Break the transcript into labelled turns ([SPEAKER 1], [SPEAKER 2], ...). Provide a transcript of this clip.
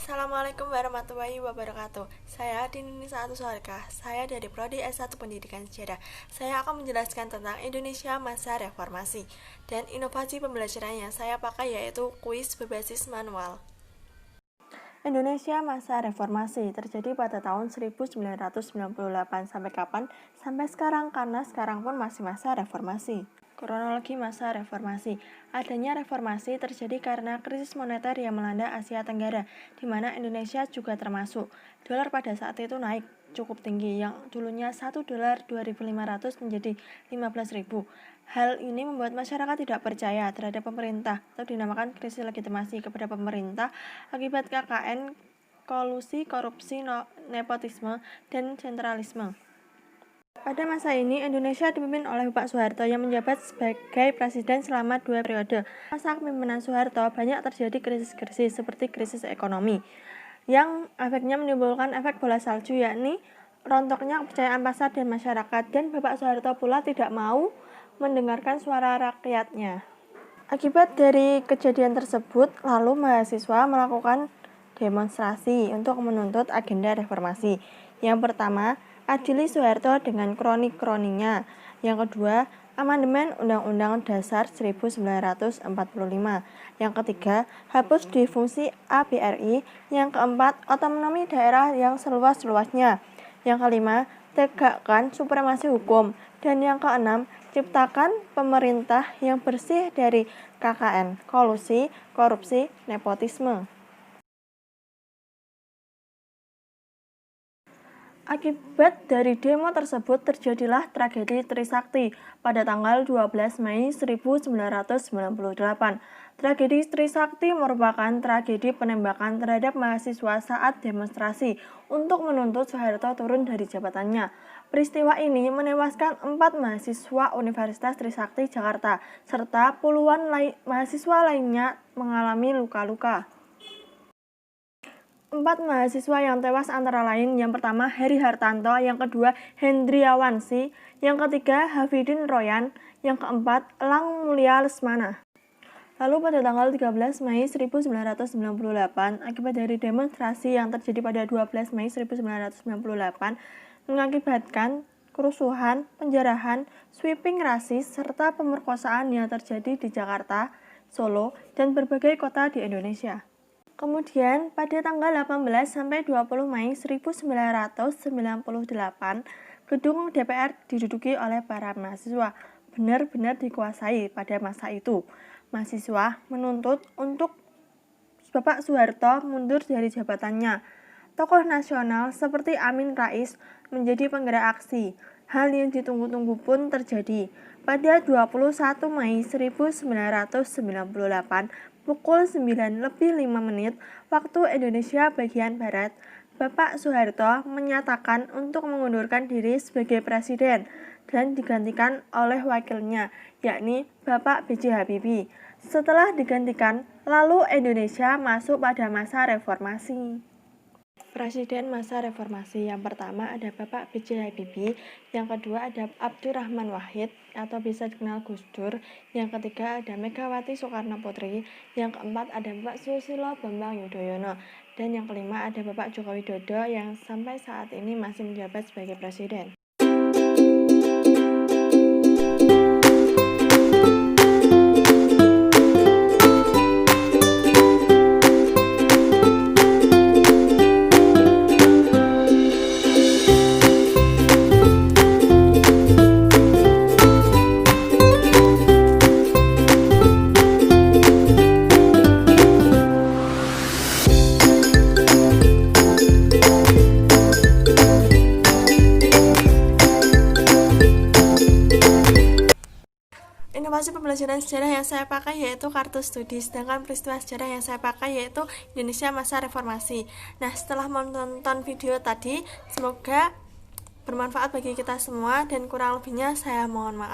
[SPEAKER 1] Assalamualaikum warahmatullahi wabarakatuh. Saya Dinini Saatu Soharka. Saya dari Prodi S1 Pendidikan Sejarah. Saya akan menjelaskan tentang Indonesia masa reformasi. Dan inovasi pembelajaran yang saya pakai yaitu kuis berbasis manual. Indonesia masa reformasi terjadi pada tahun 1998 sampai kapan? Sampai sekarang, karena sekarang pun masih masa reformasi. Kronologi masa reformasi. Adanya reformasi terjadi karena krisis moneter yang melanda Asia Tenggara, di mana Indonesia juga termasuk. Dolar pada saat itu naik cukup tinggi, yang dulunya 1 dolar 2.500 menjadi 15.000. Hal ini membuat masyarakat tidak percaya terhadap pemerintah, atau dinamakan krisis legitimasi kepada pemerintah akibat KKN, kolusi, korupsi, nepotisme, dan sentralisme. Pada masa ini, Indonesia dipimpin oleh Bapak Soeharto yang menjabat sebagai presiden selama 2 periode. Masa kepemimpinan Soeharto banyak terjadi krisis-krisis seperti krisis ekonomi, yang efeknya menimbulkan efek bola salju, yakni rontoknya kepercayaan pasar dan masyarakat, dan Bapak Soeharto pula tidak mau mendengarkan suara rakyatnya. Akibat dari kejadian tersebut, lalu mahasiswa melakukan demonstrasi untuk menuntut agenda reformasi. Yang pertama, adili Soeharto dengan kronik-kroninya. Yang kedua, amandemen Undang-Undang Dasar 1945. Yang ketiga, hapus difungsi ABRI. Yang keempat, otonomi daerah yang seluas-luasnya. Yang kelima, tegakkan supremasi hukum. Dan yang keenam, ciptakan pemerintah yang bersih dari KKN, kolusi, korupsi, nepotisme. Akibat dari demo tersebut terjadilah tragedi Trisakti pada tanggal 12 Mei 1998. Tragedi Trisakti merupakan tragedi penembakan terhadap mahasiswa saat demonstrasi untuk menuntut Soeharto turun dari jabatannya. Peristiwa ini menewaskan 4 mahasiswa Universitas Trisakti Jakarta, serta puluhan mahasiswa lainnya mengalami luka-luka. 4 mahasiswa yang tewas antara lain, yang pertama Heri Hartanto, yang kedua Hendriawansi, yang ketiga Hafidin Royan, yang keempat Elang Mulia Lesmana. Lalu pada tanggal 13 Mei 1998, akibat dari demonstrasi yang terjadi pada 12 Mei 1998, mengakibatkan kerusuhan, penjarahan, sweeping rasis, serta pemerkosaan yang terjadi di Jakarta, Solo, dan berbagai kota di Indonesia. Kemudian, pada tanggal 18 sampai 20 Mei 1998, gedung DPR diduduki oleh para mahasiswa, benar-benar dikuasai pada masa itu. Mahasiswa menuntut untuk Bapak Soeharto mundur dari jabatannya. Tokoh nasional seperti Amin Rais menjadi penggerak aksi. Hal yang ditunggu-tunggu pun terjadi. Pada 21 Mei 1998, pukul 9:05 waktu Indonesia bagian Barat, Bapak Soeharto menyatakan untuk mengundurkan diri sebagai presiden dan digantikan oleh wakilnya, yakni Bapak B.J. Habibie. Setelah digantikan, lalu Indonesia masuk pada masa reformasi. Presiden masa reformasi yang pertama ada Bapak B.J. Habibie, yang kedua ada Abdurrahman Wahid atau bisa dikenal Gus Dur, yang ketiga ada Megawati Soekarno Putri, yang keempat ada Bapak Susilo Bambang Yudhoyono, dan yang kelima ada Bapak Joko Widodo yang sampai saat ini masih menjabat sebagai presiden. Inovasi pembelajaran sejarah yang saya pakai yaitu kartu studi, sedangkan peristiwa sejarah yang saya pakai yaitu Indonesia masa reformasi. Nah, setelah menonton video tadi, semoga bermanfaat bagi kita semua, dan kurang lebihnya saya mohon maaf.